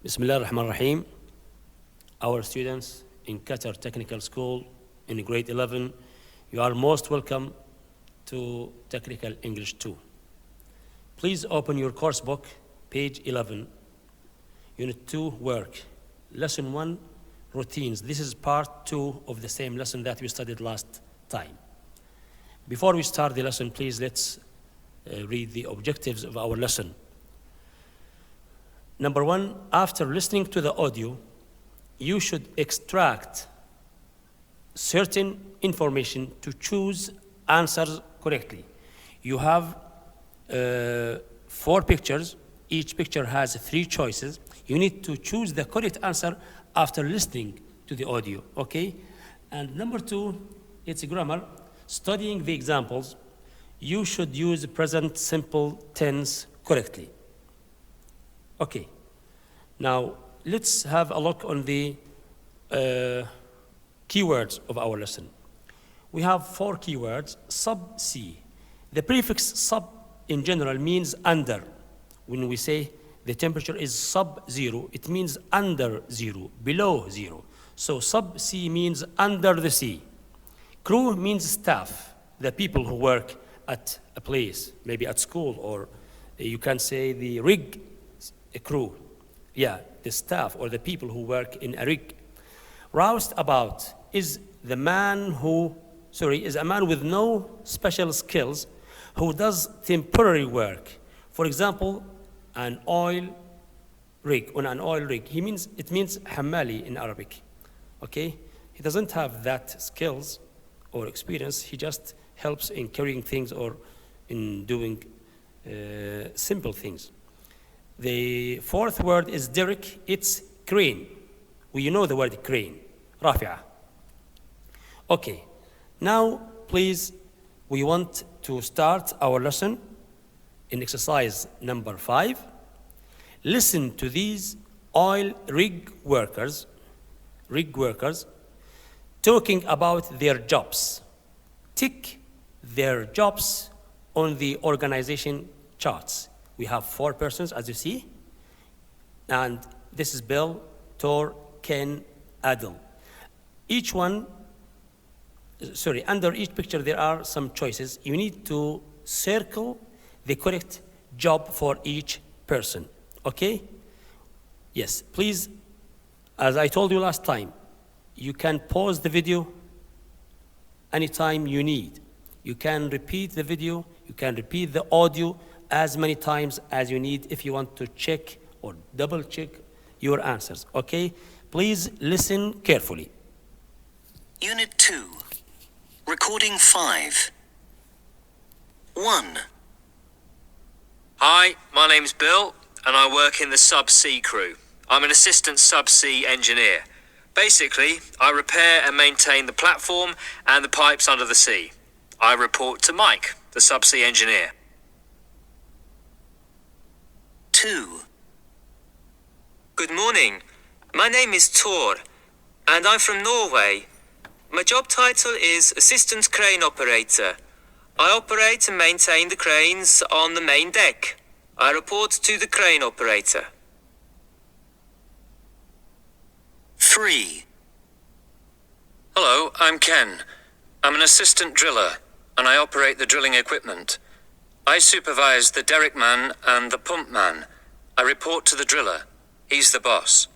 Bismillah ar-Rahman ar-Rahim. Our students in Qatar Technical School in grade 11, you are most welcome to Technical English 2. Please open your course book, page 11, Unit 2, Work. Lesson 1, Routines. This is part 2 of the same lesson that we studied last time. Before we start the lesson, please let's read the objectives of our lesson. Number 1, after listening to the audio, you should extract certain information to choose answers correctly. You have 4 pictures. Each picture has 3 choices. You need to choose the correct answer after listening to the audio, okay? And number 2, it's grammar. Studying the examples, you should use present simple tense correctly. Okay, now let's have a look on the keywords of our lesson. We have 4 keywords. Sub-C. The prefix sub in general means under. When we say the temperature is sub-zero, it means under 0, below 0. So sub-C means under the sea. Crew means staff, the people who work at a place, maybe at school, or you can say the rig crew. Yeah, the staff or the people who work in a rig. Roused about is a man with no special skills who does temporary work. For example, an oil rig, on an oil rig. It means hammali in Arabic, okay? He doesn't have that skills or experience. He just helps in carrying things or in doing simple things. The 4th word is derrick. It's crane. Well, you know the word crane, rafi'a. Okay, now please, we want to start our lesson in exercise number 5. Listen to these oil rig workers talking about their jobs. Tick their jobs on the organization charts. We have 4 persons, as you see, and this is Bill, Tor, Ken, Adel. Under each picture there are some choices. You need to circle the correct job for each person, okay? Yes, please, as I told you last time, you can pause the video anytime you need. You can repeat the video, you can repeat the audio as many times as you need if you want to check or double check your answers, okay? Please listen carefully. Unit 2, Recording 5. 1. Hi, my name's Bill, and I work in the Sub-C crew. I'm an assistant Sub-C engineer. Basically, I repair and maintain the platform and the pipes under the sea. I report to Mike, the Sub-C engineer. 2. Good morning. My name is Tor, and I'm from Norway. My job title is Assistant Crane Operator. I operate and maintain the cranes on the main deck. I report to the crane operator. 3. Hello, I'm Ken. I'm an assistant driller, and I operate the drilling equipment. I supervise the derrick man and the pump man. I report to the driller. He's the boss.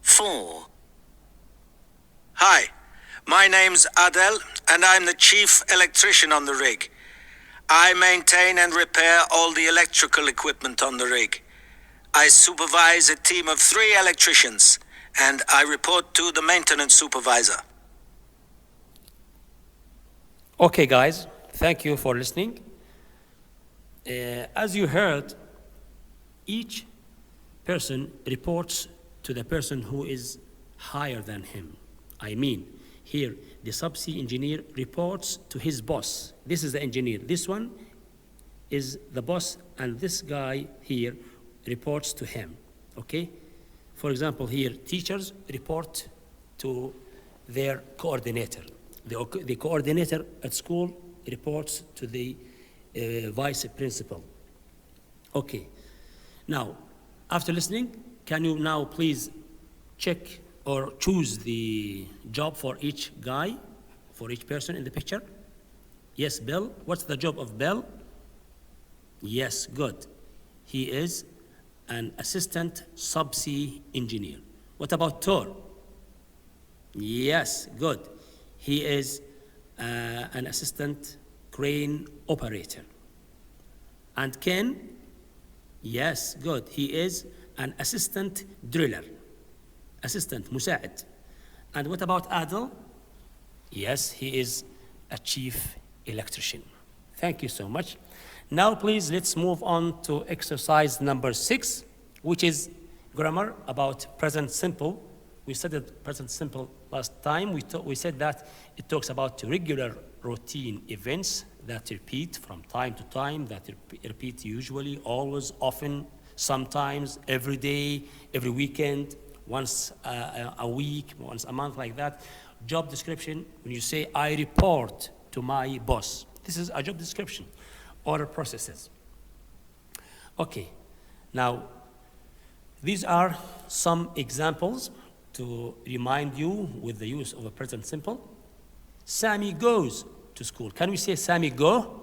4. Hi, my name's Adel, and I'm the chief electrician on the rig. I maintain and repair all the electrical equipment on the rig. I supervise a team of 3 electricians, and I report to the maintenance supervisor. Okay, guys, thank you for listening. As you heard, each person reports to the person who is higher than him. I mean, here, the Sub-C engineer reports to his boss. This is the engineer. This one is the boss, and this guy here reports to him, okay? For example, here, teachers report to their coordinator. The coordinator at school reports to the vice principal. Okay, Now, after listening, can you now please check or choose the job for each guy, for each person in the picture? Yes, Bill. What's the job of Bill? Yes, good. He is an assistant subsea engineer. What about Thor? Yes, good. He is an assistant crane operator. And Ken? Yes, good. He is an assistant driller. Assistant, مساعد. And what about Adel? Yes, he is a chief electrician. Thank you so much. Now, please, let's move on to exercise number 6, which is grammar about present simple. We studied present simple last time. We said that it talks about regular routine events that repeat from time to time, that repeat usually, always, often, sometimes, every day, every weekend, once a week, once a month, like that. Job description, when you say, I report to my boss. This is a job description. Order processes. Okay, now, these are some examples to remind you with the use of a present simple. Sammy goes to school. Can we say Sammy go?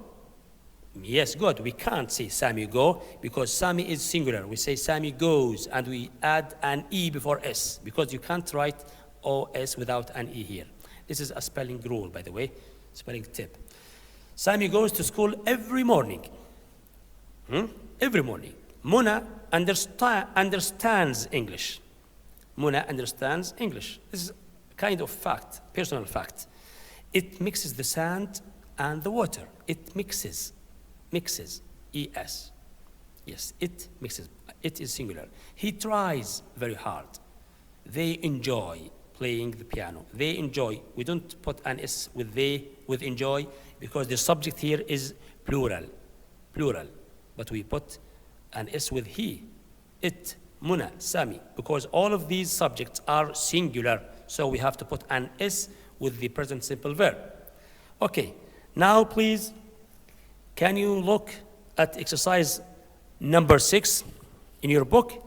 Yes, good. We can't say Sammy go because Sammy is singular. We say Sammy goes and we add an E before S because you can't write OS without an E here. This is a spelling rule, by the way, spelling tip. Sammy goes to school every morning. Every morning. Mona understands English. Mona understands English. This is a kind of fact, personal fact. It mixes the sand and the water. It mixes, ES. Yes, it mixes. It is singular. He tries very hard. They enjoy playing the piano. They enjoy. We don't put an S with they, with enjoy, because the subject here is plural. But we put an S with he, it, Muna, Sami, because all of these subjects are singular. So we have to put an S with the present simple verb. Okay, now please, can you look at exercise number 6 in your book?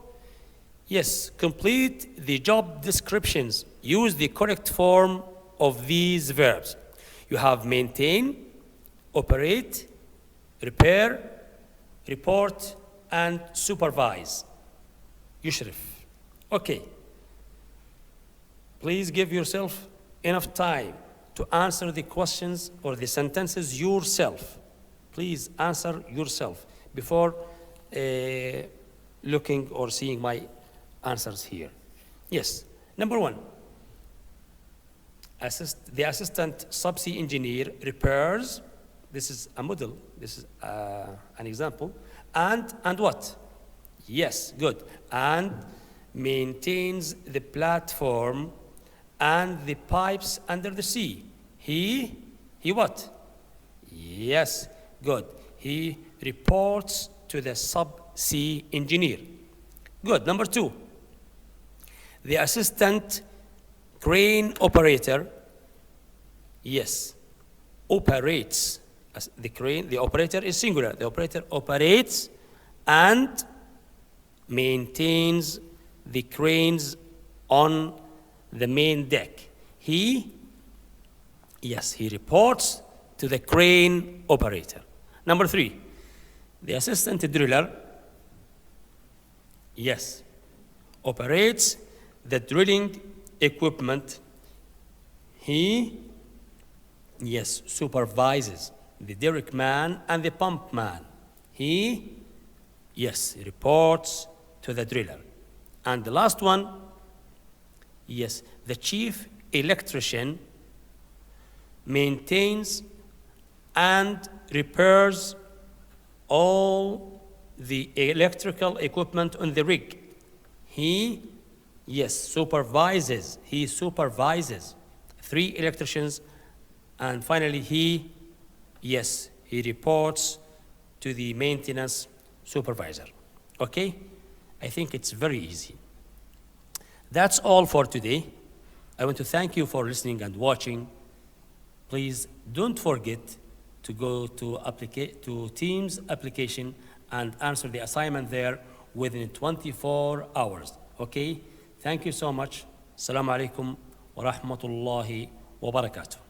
Yes, complete the job descriptions. Use the correct form of these verbs. You have maintain, operate, repair, report, and supervise. Yushrif. Okay. Please give yourself enough time to answer the questions or the sentences yourself. Please answer yourself before looking or seeing my answers here. Yes. Number 1. The assistant subsea engineer repairs. This is a model. This is an example. And what? Yes, good. And maintains the platform and the pipes under the sea. He what? Yes, good. He reports to the subsea engineer. Good. Number 2. The assistant crane operator, yes, operates. As the crane, the operator is singular. The operator operates and maintains the cranes on the main deck. He reports to the crane operator. Number 3, the assistant driller, yes, operates the drilling equipment. He, yes, supervises the derrick man and the pump man. He, yes, reports to the driller. And the last one, yes, the chief electrician maintains and repairs all the electrical equipment on the rig. He, yes, supervises. He supervises 3 electricians. And finally, he, yes, he reports to the maintenance supervisor. Okay? I think it's very easy. That's all for today. I want to thank you for listening and watching. Please don't forget to go to Teams application and answer the assignment there within 24 hours. Okay? Thank you so much. Assalamu alaikum wa rahmatullahi wa barakatuh.